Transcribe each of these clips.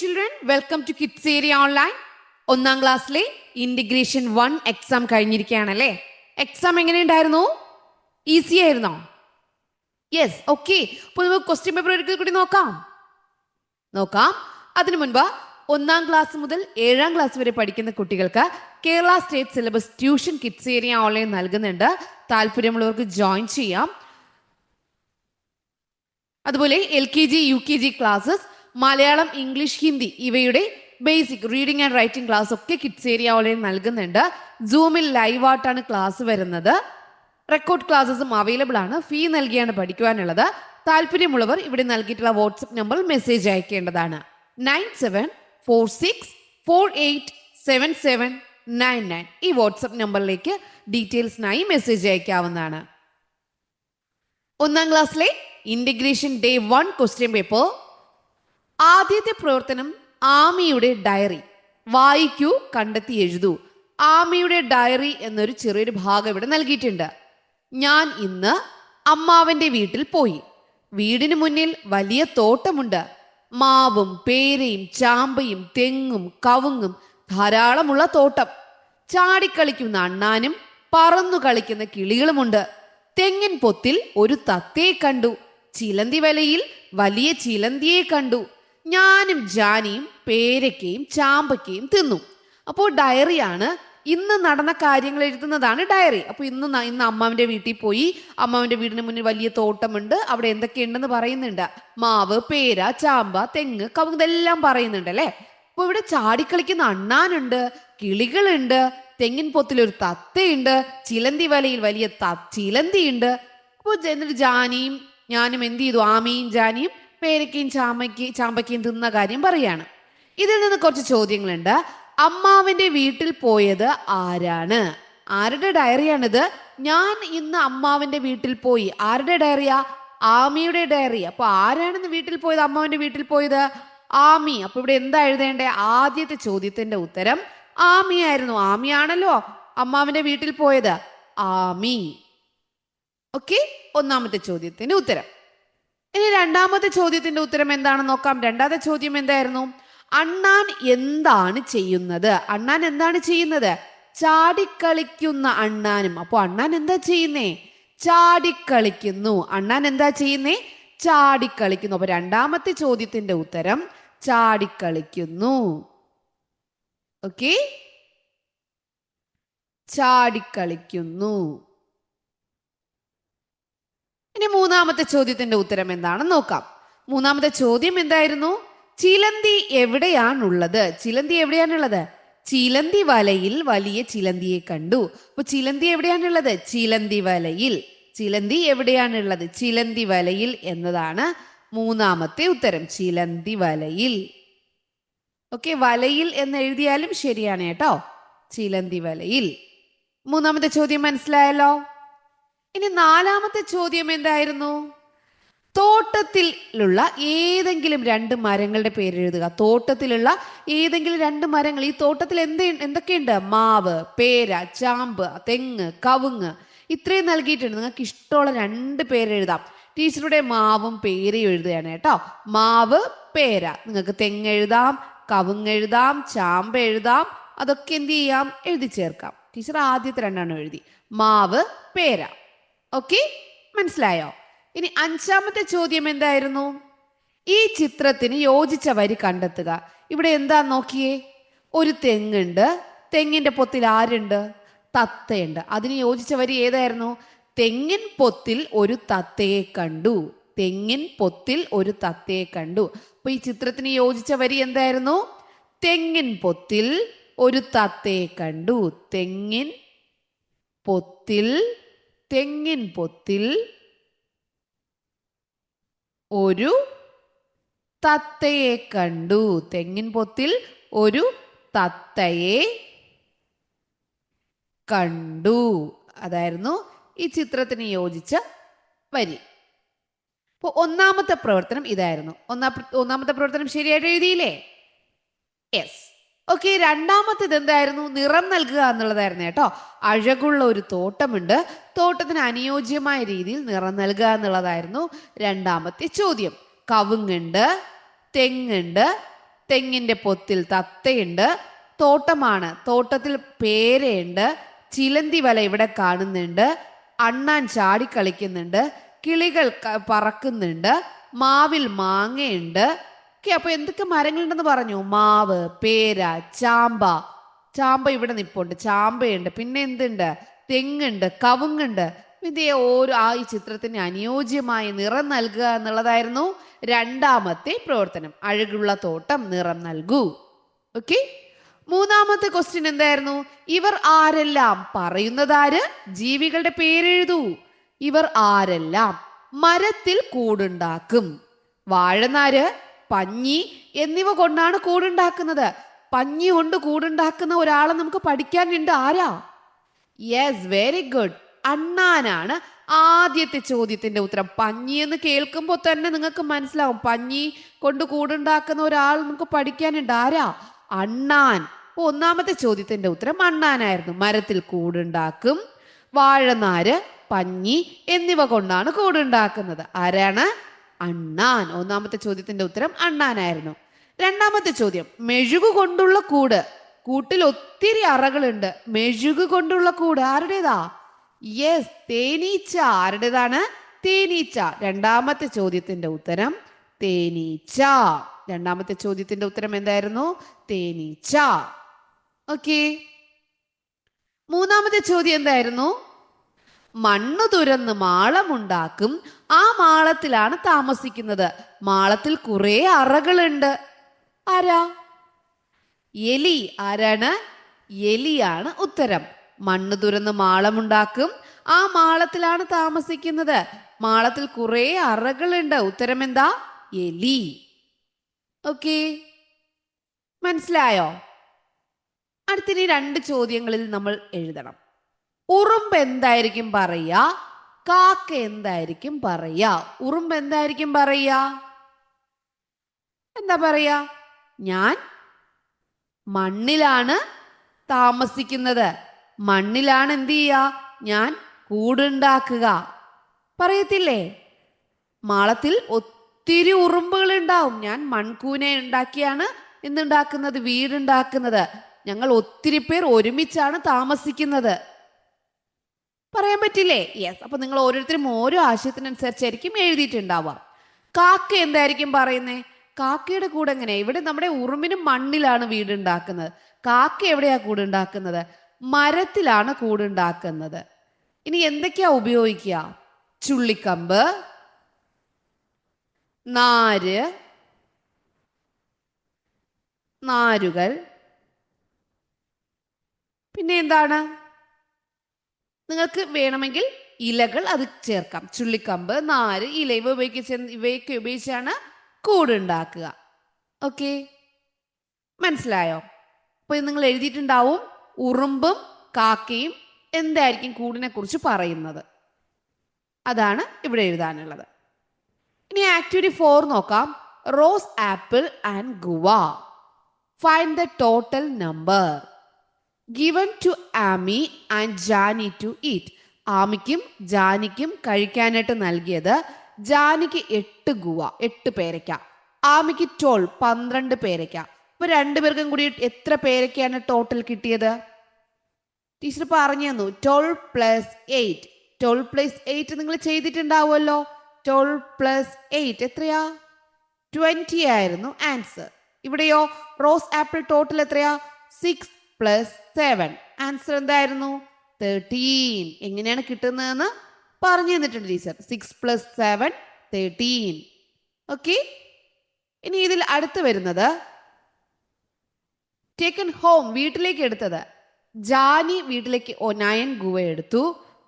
children, welcome to Kids Area Online. ഒന്നാം ക്ലാസ്സിലെ integration 1 exam കഴിഞ്ഞിരിക്കുകയാണല്ലേ. Exam എങ്ങനെയുണ്ടായിരുന്നു? ഈസി ആയിരുന്നോ? Yes, okay. അപ്പോൾ നമുക്ക് ക്വസ്റ്റ്യൻ പേപ്പർ ഒരിക്കൽ കൂടി നോക്കാം. അതിനു മുൻപ് ഒന്നാം ക്ലാസ് മുതൽ 7ാം ക്ലാസ് വരെ പഠിക്കുന്ന കുട്ടികൾക്ക് Kerala state syllabus tuition kids area online നൽകുന്നുണ്ട്. താല്പര്യമുള്ളവർക്ക് ജോയിൻ ചെയ്യാം. അതുപോലെ LKG UKG classes, Malayalam, English, Hindi ഇവയുടെ basic reading and writing class ഒക്കെ കിഡ്സ് ഏരിയ ഓൺലൈൻ നൽകുന്നുണ്ട്. സൂമിൽ ലൈവായിട്ടാണ് ക്ലാസ് വരുന്നത്. റെക്കോർഡ് ക്ലാസ്സസും അവൈലബിൾ ആണ്. ഫീ നൽകിയാണ് പഠിക്കുവാനുള്ളത്. താല്പര്യമുള്ളവർ ഇവിടെ നൽകിയിട്ടുള്ള വാട്സ്ആപ്പ് നമ്പറിൽ മെസ്സേജ് അയക്കേണ്ടതാണ്. 9746487799 ഈ വാട്സ്ആപ്പ് നമ്പറിലേക്ക് ഡീറ്റെയിൽസിനായി മെസ്സേജ് അയക്കാവുന്നതാണ്. ഒന്നാം ക്ലാസ്സിലെ ഇന്റഗ്രേഷൻ ഡേ 1 ക്വസ്റ്റ്യൻ പേപ്പർ. ആദ്യത്തെ പ്രവർത്തനം ആമിയുടെ ഡയറി. വായിക്കൂ, കണ്ടെത്തി എഴുതൂ. ആമിയുടെ ഡയറി എന്നൊരു ചെറിയൊരു ഭാഗം ഇവിടെ നൽകിയിട്ടുണ്ട്. ഞാൻ ഇന്ന് അമ്മാവന്റെ വീട്ടിൽ പോയി. വീടിന് മുന്നിൽ വലിയ തോട്ടമുണ്ട്. മാവും പേരയും ചാമ്പയും തെങ്ങും കവുങ്ങും ധാരാളമുള്ള തോട്ടം. ചാടിക്കളിക്കുന്ന അണ്ണാനും പറന്നു കളിക്കുന്ന കിളികളുമുണ്ട്. തെങ്ങിൻ പൊത്തിൽ ഒരു തത്തയെ കണ്ടു. ചിലന്തി വലയിൽ വലിയ ചിലന്തിയെ കണ്ടു. ഞാനും ജാനിയും പേരയ്ക്കയും ചാമ്പയ്ക്കയും തിന്നു. അപ്പോൾ ഡയറിയാണ്. ഇന്ന് നടന്ന കാര്യങ്ങൾ എഴുതുന്നതാണ് ഡയറി. അപ്പോൾ ഇന്ന് അമ്മാവിന്റെ വീട്ടിൽ പോയി. അമ്മാവിന്റെ വീടിന് മുന്നിൽ വലിയ തോട്ടമുണ്ട്. അവിടെ എന്തൊക്കെയുണ്ടെന്ന് പറയുന്നുണ്ട്. മാവ്, പേര, ചാമ്പ, തെങ്ങ്, കവുങ്ങ് ഇതെല്ലാം പറയുന്നുണ്ട് അല്ലേ. അപ്പോൾ ഇവിടെ ചാടിക്കളിക്കുന്ന അണ്ണാനുണ്ട്, കിളികളുണ്ട്, തെങ്ങിൻ പൊത്തിലൊരു തത്തയുണ്ട്, ചിലന്തി വലയിൽ വലിയ ചിലന്തിയുണ്ട്. അപ്പോൾ എന്നിട്ട് ജാനിയും ഞാനും എന്ത് ചെയ്തു? ആമിയും ജാനിയും പേരയ്ക്കയും ചാമ്പയ്ക്കയും തിന്ന കാര്യം പറയാണ്. ഇതിൽ നിന്ന് കുറച്ച് ചോദ്യങ്ങളുണ്ട്. അമ്മാവിന്റെ വീട്ടിൽ പോയത് ആരാണ്? ആരുടെ ഡയറിയാണിത്? ഞാൻ ഇന്ന് അമ്മാവിന്റെ വീട്ടിൽ പോയി. ആരുടെ ഡയറിയാ? ആമിയുടെ ഡയറി. അപ്പൊ ആരാണെന്ന് വീട്ടിൽ പോയത്? അമ്മാവിന്റെ വീട്ടിൽ പോയത് ആമി. അപ്പൊ ഇവിടെ എന്താ എഴുതേണ്ടേ? ആദ്യത്തെ ചോദ്യത്തിന്റെ ഉത്തരം ആമി ആയിരുന്നു. ആമിയാണല്ലോ അമ്മാവിന്റെ വീട്ടിൽ പോയത്. ആമി. ഓക്കെ, ഒന്നാമത്തെ ചോദ്യത്തിന്റെ ഉത്തരം. ഇനി രണ്ടാമത്തെ ചോദ്യത്തിന്റെ ഉത്തരം എന്താണെന്ന് നോക്കാം. രണ്ടാമത്തെ ചോദ്യം എന്തായിരുന്നു? അണ്ണാൻ എന്താണ് ചെയ്യുന്നത്? അണ്ണാൻ എന്താണ് ചെയ്യുന്നത്? ചാടിക്കളിക്കുന്ന അണ്ണാനും. അപ്പൊ അണ്ണാൻ എന്താ ചെയ്യുന്നേ? ചാടിക്കളിക്കുന്നു. അണ്ണാൻ എന്താ ചെയ്യുന്നേ? ചാടിക്കളിക്കുന്നു. അപ്പൊ രണ്ടാമത്തെ ചോദ്യത്തിന്റെ ഉത്തരം ചാടിക്കളിക്കുന്നു. ഓക്കെ, ചാടിക്കളിക്കുന്നു. ഇനി മൂന്നാമത്തെ ചോദ്യത്തിന്റെ ഉത്തരം എന്താണെന്ന് നോക്കാം. മൂന്നാമത്തെ ചോദ്യം എന്തായിരുന്നു? ചിലന്തി എവിടെയാണുള്ളത്? ചിലന്തി എവിടെയാണുള്ളത്? ചിലന്തി വലയിൽ വലിയ ചിലന്തിയെ കണ്ടു. അപ്പൊ ചിലന്തി എവിടെയാണുള്ളത്? ചിലന്തി വലയിൽ. ചിലന്തി എവിടെയാണുള്ളത്? ചിലന്തി വലയിൽ എന്നതാണ് മൂന്നാമത്തെ ഉത്തരം. ചിലന്തി വലയിൽ. ഓക്കെ, വലയിൽ എന്ന് എഴുതിയാലും ശരിയാണ് കേട്ടോ. ചിലന്തി വലയിൽ. മൂന്നാമത്തെ ചോദ്യം മനസ്സിലായല്ലോ. ഇനി നാലാമത്തെ ചോദ്യം എന്തായിരുന്നു? തോട്ടത്തിലുള്ള ഏതെങ്കിലും 2 മരങ്ങളുടെ പേര് എഴുതുക. തോട്ടത്തിലുള്ള ഏതെങ്കിലും 2 മരങ്ങൾ. ഈ തോട്ടത്തിൽ എന്തൊക്കെയുണ്ട്? മാവ്, പേര, ചാമ്പ്, തെങ്ങ്, കവുങ്ങ് ഇത്രയും നൽകിയിട്ടുണ്ട്. നിങ്ങൾക്ക് ഇഷ്ടമുള്ള 2 പേര് എഴുതാം. ടീച്ചറുടെ മാവും പേരയും എഴുതുകയാണ് കേട്ടോ. മാവ്, പേര. നിങ്ങൾക്ക് തെങ്ങ് എഴുതാം, കവുങ്ങ് എഴുതാം, ചാമ്പ എഴുതാം. അതൊക്കെ എന്ത് ചെയ്യാം? എഴുതി ചേർക്കാം. ടീച്ചർ ആദ്യത്തെ 2 എഴുതി. മാവ്, പേര. ഓക്കെ, മനസ്സിലായോ? ഇനി അഞ്ചാമത്തെ ചോദ്യം എന്തായിരുന്നു? ഈ ചിത്രത്തിന് യോജിച്ച വരി കണ്ടെത്തുക. ഇവിടെ എന്താ നോക്കിയേ? ഒരു തെങ്ങുണ്ട്. തെങ്ങിന്റെ പൊത്തിൽ ആരുണ്ട്? തത്തയുണ്ട്. അതിന് യോജിച്ച വരി ഏതായിരുന്നു? തെങ്ങിൻ പൊത്തിൽ ഒരു തത്തയെ കണ്ടു. തെങ്ങിൻ പൊത്തിൽ ഒരു തത്തയെ കണ്ടു. അപ്പൊ ഈ ചിത്രത്തിന് യോജിച്ച വരി എന്തായിരുന്നു? തെങ്ങിൻ പൊത്തിൽ ഒരു തത്തയെ കണ്ടു. തെങ്ങിൻ പൊത്തിൽ ഒരു തത്തയെ കണ്ടു. തെങ്ങിൻ പൊത്തിൽ ഒരു തത്തയെ കണ്ടു. അതായിരുന്നു ഈ ചിത്രത്തിന് യോജിച്ച വരി. അപ്പൊ ഒന്നാമത്തെ പ്രവർത്തനം ഇതായിരുന്നു. ഒന്നാമത്തെ പ്രവർത്തനം ശരിയായിട്ട് എഴുതിയില്ലേ? യെസ്. ഓക്കെ, രണ്ടാമത്തേത് എന്തായിരുന്നു? നിറം നൽകുക എന്നുള്ളതായിരുന്നു കേട്ടോ. അഴകുള്ള ഒരു തോട്ടമുണ്ട്. തോട്ടത്തിന് അനുയോജ്യമായ രീതിയിൽ നിറം നൽകുക എന്നുള്ളതായിരുന്നു രണ്ടാമത്തെ ചോദ്യം. കവുങ്ങുണ്ട്, തെങ്ങുണ്ട്, തെങ്ങിന്റെ പൊത്തിൽ തത്തയുണ്ട്. തോട്ടമാണ്, തോട്ടത്തിൽ പേരയുണ്ട്. ചിലന്തി വല ഇവിടെ കാണുന്നുണ്ട്. അണ്ണാൻ ചാടിക്കളിക്കുന്നുണ്ട്. കിളികൾ പറക്കുന്നുണ്ട്. മാവിൽ മാങ്ങയുണ്ട്. ഓക്കെ, അപ്പൊ എന്തൊക്കെ മരങ്ങളുണ്ടെന്ന് പറഞ്ഞു? മാവ്, പേര, ചാമ്പ. ചാമ്പ ഇവിടെ നിപ്പുണ്ട്, ചാമ്പയുണ്ട്. പിന്നെ എന്തുണ്ട്? തെങ്ങുണ്ട്, കവുങ്ങുണ്ട്. ഇതേ ഈ ചിത്രത്തിന് അനുയോജ്യമായ നിറം നൽകുക എന്നുള്ളതായിരുന്നു രണ്ടാമത്തെ പ്രവർത്തനം. അഴകുള്ള തോട്ടം നിറം നൽകൂ. ഓക്കെ, മൂന്നാമത്തെ ക്വസ്റ്റ്യൻ എന്തായിരുന്നു? ഇവർ ആരെല്ലാം? പറയുന്നതാര്? ജീവികളുടെ പേരെഴുതൂ. ഇവർ ആരെല്ലാം മരത്തിൽ കൂടുണ്ടാക്കും? വാഴനാര്, പഞ്ഞി എന്നിവ കൊണ്ടാണ് കൂടുണ്ടാക്കുന്നത്. പഞ്ഞി കൊണ്ട് കൂടുണ്ടാക്കുന്ന ഒരാളെ നമുക്ക് പഠിക്കാനുണ്ട്. ആരാ? Yes, very good. അണ്ണാനാണ് ആദ്യത്തെ ചോദ്യത്തിന്റെ ഉത്തരം. പഞ്ഞി എന്ന് കേൾക്കുമ്പോൾ തന്നെ നിങ്ങൾക്ക് മനസ്സിലാവും, പഞ്ഞി കൊണ്ട് കൂടുണ്ടാക്കുന്ന ഒരാൾ നമുക്ക് പഠിക്കാനുണ്ട്. ആരാ? അണ്ണാൻ. ഒന്നാമത്തെ ചോദ്യത്തിന്റെ ഉത്തരം അണ്ണാനായിരുന്നു. മരത്തിൽ കൂടുണ്ടാക്കും. വാഴനാര്, പഞ്ഞി എന്നിവ കൊണ്ടാണ് കൂടുണ്ടാക്കുന്നത്. ആരാണ്? അണ്ണാൻ. ഒന്നാമത്തെ ചോദ്യത്തിന്റെ ഉത്തരം അണ്ണാനായിരുന്നു. രണ്ടാമത്തെ ചോദ്യം, മെഴുകു കൊണ്ടുള്ള കൂട്. കൂട്ടിൽ ഒത്തിരി അറകളുണ്ട്. മെഴുകു കൊണ്ടുള്ള കൂട് ആരുടേതാ? യെസ്, തേനീച്ച. ആരുടേതാണ്? തേനീച്ച. രണ്ടാമത്തെ ചോദ്യത്തിന്റെ ഉത്തരം തേനീച്ച. രണ്ടാമത്തെ ചോദ്യത്തിന്റെ ഉത്തരം എന്തായിരുന്നു? തേനീച്ച. ഓക്കെ, മൂന്നാമത്തെ ചോദ്യം എന്തായിരുന്നു? മണ്ണ് തുരന്ന് മാളമുണ്ടാക്കും. ആ മാളത്തിലാണ് താമസിക്കുന്നത്. മാളത്തിൽ കുറെ അറകളുണ്ട്. ആരാ? എലി. ആരാണ്? എലിയാണ് ഉത്തരം. മണ്ണ് തുരന്ന് മാളമുണ്ടാക്കും. ആ മാളത്തിലാണ് താമസിക്കുന്നത്. മാളത്തിൽ കുറെ അറകളുണ്ട്. ഉത്തരം എന്താ? എലി. ഓക്കെ, മനസ്സിലായോ? അടുത്തിനി രണ്ട് ചോദ്യങ്ങളിൽ നമ്മൾ എഴുതണം. ഉറുമ്പ് എന്തായിരിക്കും പറയാ? കാക്ക എന്തായിരിക്കും പറയാ? ഉറുമ്പ് എന്തായിരിക്കും പറയാ? എന്താ പറയാ? ഞാൻ മണ്ണിലാണ് താമസിക്കുന്നത്. മണ്ണിലാണ് എന്ത് ചെയ്യാ? ഞാൻ കൂടുണ്ടാക്കുക. പറയത്തില്ലേ? മാളത്തിൽ ഒത്തിരി ഉറുമ്പുകൾ ഉണ്ടാവും. ഞാൻ മൺകൂന ഉണ്ടാക്കിയാണ് എന്തുണ്ടാക്കുന്നത്? വീടുണ്ടാക്കുന്നത്. ഞങ്ങൾ ഒത്തിരി പേർ ഒരുമിച്ചാണ് താമസിക്കുന്നത്. പറയാൻ പറ്റില്ലേ? യെസ്. അപ്പൊ നിങ്ങൾ ഓരോരുത്തരും ഓരോ ആശയത്തിനനുസരിച്ചായിരിക്കും എഴുതിയിട്ടുണ്ടാവുക. കാക്ക എന്തായിരിക്കും പറയുന്നേ? കാക്കയുടെ കൂടെ എങ്ങനെ? ഇവിടെ നമ്മുടെ ഉറുമ്പിനും മണ്ണിലാണ് വീടുണ്ടാക്കുന്നത്. കാക്ക എവിടെയാ കൂടുണ്ടാക്കുന്നത്? മരത്തിലാണ് കൂടുണ്ടാക്കുന്നത്. ഇനി എന്തൊക്കെയാ ഉപയോഗിക്കുക? ചുള്ളിക്കമ്പ്, നാര്, നാരുകൾ, പിന്നെ എന്താണ്? നിങ്ങൾക്ക് വേണമെങ്കിൽ ഇലകൾ അത് ചേർക്കാം. ചുള്ളിക്കമ്പ്, നാര്, ഇല ഇവയൊക്കെ ഉപയോഗിച്ചാണ് കൂടുണ്ടാക്കുക. ഓക്കെ, മനസ്സിലായോ? അപ്പൊ നിങ്ങൾ എഴുതിയിട്ടുണ്ടാവും ഉറുമ്പും കാക്കയും എന്തായിരിക്കും കൂടിനെ കുറിച്ച് പറയുന്നത്. അതാണ് ഇവിടെ എഴുതാനുള്ളത്. ഇനി ആക്ടിവിറ്റി 4 നോക്കാം. Rose, apple and guava. Find the total number given to Amy and Jani to eat. ആമിക്കും ജാനിക്കും കഴിക്കാനായിട്ട് നൽകിയത്. ജാനിക്ക് 8 ഗുവ, 8 പേരയ്ക്ക. ആമിക്ക് 12, 12 പേരയ്ക്ക. അപ്പൊ രണ്ടുപേർക്കും കൂടി എത്ര പേരയ്ക്കാണ് ടോട്ടൽ കിട്ടിയത്? ടീച്ചർ പറഞ്ഞു തന്നു. 12 + 8. 12 + 8 നിങ്ങൾ ചെയ്തിട്ടുണ്ടാവുമല്ലോ. 12 + 8 എത്രയാ? 20 ആയിരുന്നു ആൻസർ. ഇവിടെയോ റോസ് ആപ്പിൾ ടോട്ടൽ എത്രയാ? 6 + 7. ആൻസർ എന്തായിരുന്നു? 13. എങ്ങനെയാണ് കിട്ടുന്നതെന്ന് പറഞ്ഞു തന്നിട്ടുണ്ട് ടീച്ചർ. 6 + 7 13. ഓക്കെ, ഇനി ഇതിൽ അടുത്ത് വരുന്നത് ടേക്കൺ ഹോം, വീട്ടിലേക്ക് എടുത്തത്. ജാനി വീട്ടിലേക്ക് 9 ഗുവ എടുത്തു.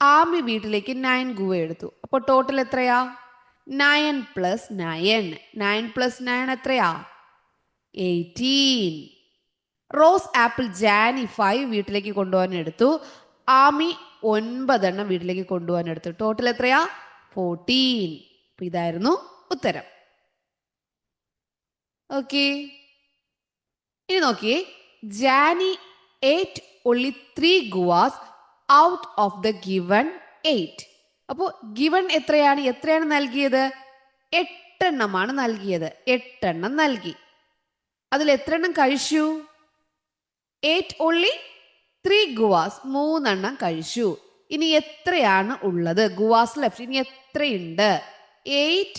ആമി വീട്ടിലേക്ക് 9 ഗുവ എടുത്തു. അപ്പോൾ ടോട്ടൽ എത്രയാ? 9 + 9. 9 + 9 എത്രയാ? 18. റോസ് ആപ്പിൾ ജാനി 5 വീട്ടിലേക്ക് കൊണ്ടുപോകാൻ എടുത്തു. ആമി 9 എണ്ണം വീട്ടിലേക്ക് കൊണ്ടുപോകാൻ എടുത്തു. ടോട്ടൽ എത്രയാ? 14. അപ്പൊ ഇതായിരുന്നു ഉത്തരം. ഓക്കെ, ഇനി നോക്കിയേ. Johnny ate only 3 guavas out of the given 8. അപ്പോൾ ഗിവൺ എത്രയാണ് നൽകിയത്? 8 എണ്ണമാണ് നൽകിയത്. 8 എണ്ണം നൽകി. അതിൽ എത്ര എണ്ണം കഴിച്ചു? 8 only 3 ഗുവാസ്, 3 എണ്ണം കഴിച്ചു. ഇനി എത്രയാണ് ഉള്ളത്? ഗുവാസ് ലെഫ്റ്റ്. ഇനി എത്രയുണ്ട്? 8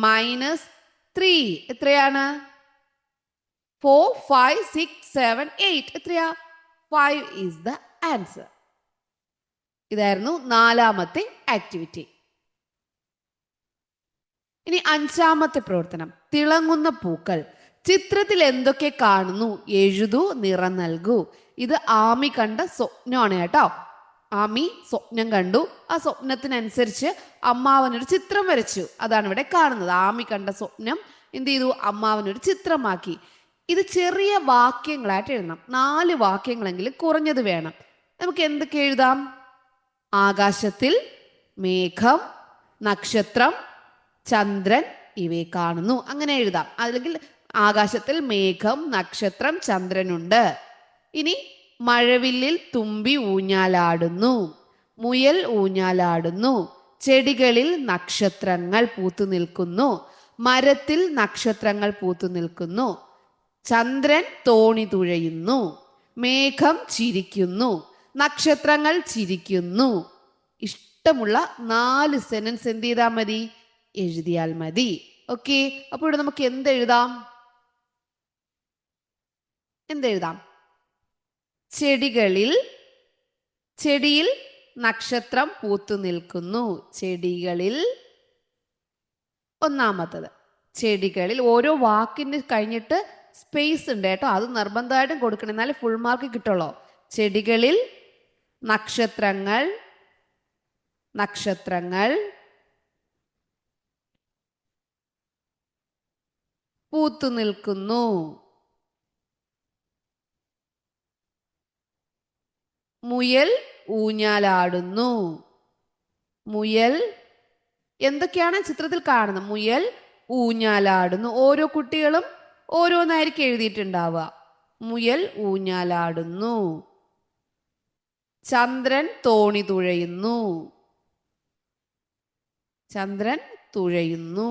മൈനസ് 3 എത്രയാണ്? 4, 5, 6, 7, 8 എത്രയാ? 5 ഈസ് ദ ആൻസർ. ഇതായിരുന്നു 4ാമത്തെ ആക്ടിവിറ്റി. ഇനി 5ാമത്തെ പ്രവർത്തനം, തിളങ്ങുന്ന പൂക്കൾ. ചിത്രത്തിൽ എന്തൊക്കെ കാണുന്നു? എഴുതൂ, നിറം നൽകൂ. ഇത് ആമി കണ്ട സ്വപ്നമാണ് കേട്ടോ. ആമി സ്വപ്നം കണ്ടു. ആ സ്വപ്നത്തിനനുസരിച്ച് അമ്മാവനൊരു ചിത്രം വരച്ചു. അതാണ് ഇവിടെ കാണുന്നത്. ആമി കണ്ട സ്വപ്നം എന്ത് ചെയ്തു? അമ്മാവനൊരു ചിത്രമാക്കി. ഇത് ചെറിയ വാക്യങ്ങളായിട്ട് എഴുതണം. 4 വാക്യങ്ങളെങ്കിലും കുറഞ്ഞത് വേണം. നമുക്ക് എന്തൊക്കെ എഴുതാം? ആകാശത്തിൽ മേഘം, നക്ഷത്രം, ചന്ദ്രൻ ഇവയെ കാണുന്നു. അങ്ങനെ എഴുതാം. അല്ലെങ്കിൽ ആകാശത്തിൽ മേഘം, നക്ഷത്രം, ചന്ദ്രനുണ്ട്. ഇനി മഴവില്ലിൽ തുമ്പി ഊഞ്ഞാലാടുന്നു, മുയൽ ഊഞ്ഞാലാടുന്നു, ചെടികളിൽ നക്ഷത്രങ്ങൾ പൂത്തു നിൽക്കുന്നു, മരത്തിൽ നക്ഷത്രങ്ങൾ പൂത്തു നിൽക്കുന്നു, ചന്ദ്രൻ തോണി തുഴയുന്നു, മേഘം ചിരിക്കുന്നു, നക്ഷത്രങ്ങൾ ചിരിക്കുന്നു. ഇഷ്ടമുള്ള 4 സെന്റൻസ് എന്ത് ചെയ്താൽ മതി? എഴുതിയാൽ മതി. ഓക്കെ, അപ്പോൾ ഇവിടെ നമുക്ക് എന്തെഴുതാം? ചെടിയിൽ നക്ഷത്രം പൂത്തു നിൽക്കുന്നു. ചെടികളിൽ, ഒന്നാമത്തത് ചെടികളിൽ. ഓരോ വാക്കിന് കഴിഞ്ഞിട്ട് സ്പേസ് ഉണ്ട് കേട്ടോ. അത് നിർബന്ധമായിട്ടും കൊടുക്കണം, എന്നാലേ ഫുൾ മാർക്ക് കിട്ടുള്ളൂ. ചെടികളിൽ നക്ഷത്രങ്ങൾ പൂത്തു നിൽക്കുന്നു. മുയൽ ഊഞ്ഞാലാടുന്നു. മുയൽ എന്തൊക്കെയാണ് ചിത്രത്തിൽ കാണുന്നത്? മുയൽ ഊഞ്ഞാലാടുന്നു. ഓരോ കുട്ടികളും ഓരോന്നായിരിക്കും എഴുതിയിട്ടുണ്ടാവുക. മുയൽ ഊഞ്ഞാലാടുന്നു. ചന്ദ്രൻ തോണി തുഴയുന്നു. ചന്ദ്രൻ തുഴയുന്നു.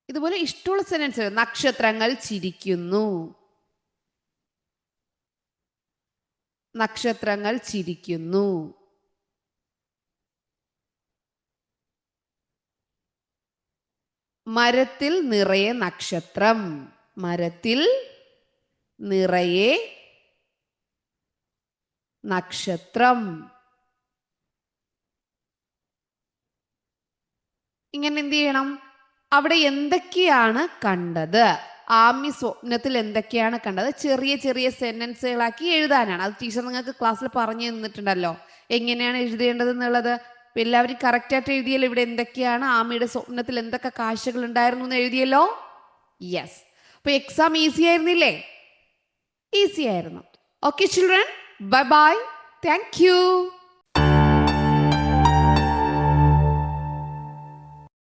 ഇതുപോലെ ഇഷ്ടമുള്ള സെന്റൻസ്. നക്ഷത്രങ്ങൾ ചിരിക്കുന്നു. നക്ഷത്രങ്ങൾ ചിരിക്കുന്നു. മരത്തിൽ നിറയെ നക്ഷത്രം. മരത്തിൽ നിറയെ നക്ഷത്രം. ഇങ്ങനെ എന്ത് ചെയ്യണം? അവിടെ എന്തൊക്കെയാണ് കണ്ടത്? ആമി സ്വപ്നത്തിൽ എന്തൊക്കെയാണ് കണ്ടത്? ചെറിയ ചെറിയ സെന്റൻസുകളാക്കി എഴുതാനാണ്. അത് ടീച്ചർ നിങ്ങൾക്ക് ക്ലാസ്സിൽ പറഞ്ഞു തന്നിട്ടുണ്ടല്ലോ എങ്ങനെയാണ് എഴുതേണ്ടത് എന്നുള്ളത്. അപ്പൊ എല്ലാവരും കറക്റ്റായിട്ട് എഴുതിയല്ലോ. ഇവിടെ എന്തൊക്കെയാണ് ആമിയുടെ സ്വപ്നത്തിൽ എന്തൊക്കെ കാഴ്ചകൾ ഉണ്ടായിരുന്നു എന്ന് എഴുതിയല്ലോ. യെസ്. അപ്പൊ എക്സാം ഈസി ആയിരുന്നില്ലേ? ഈസി ആയിരുന്നു. Okay children, bye bye. Thank you.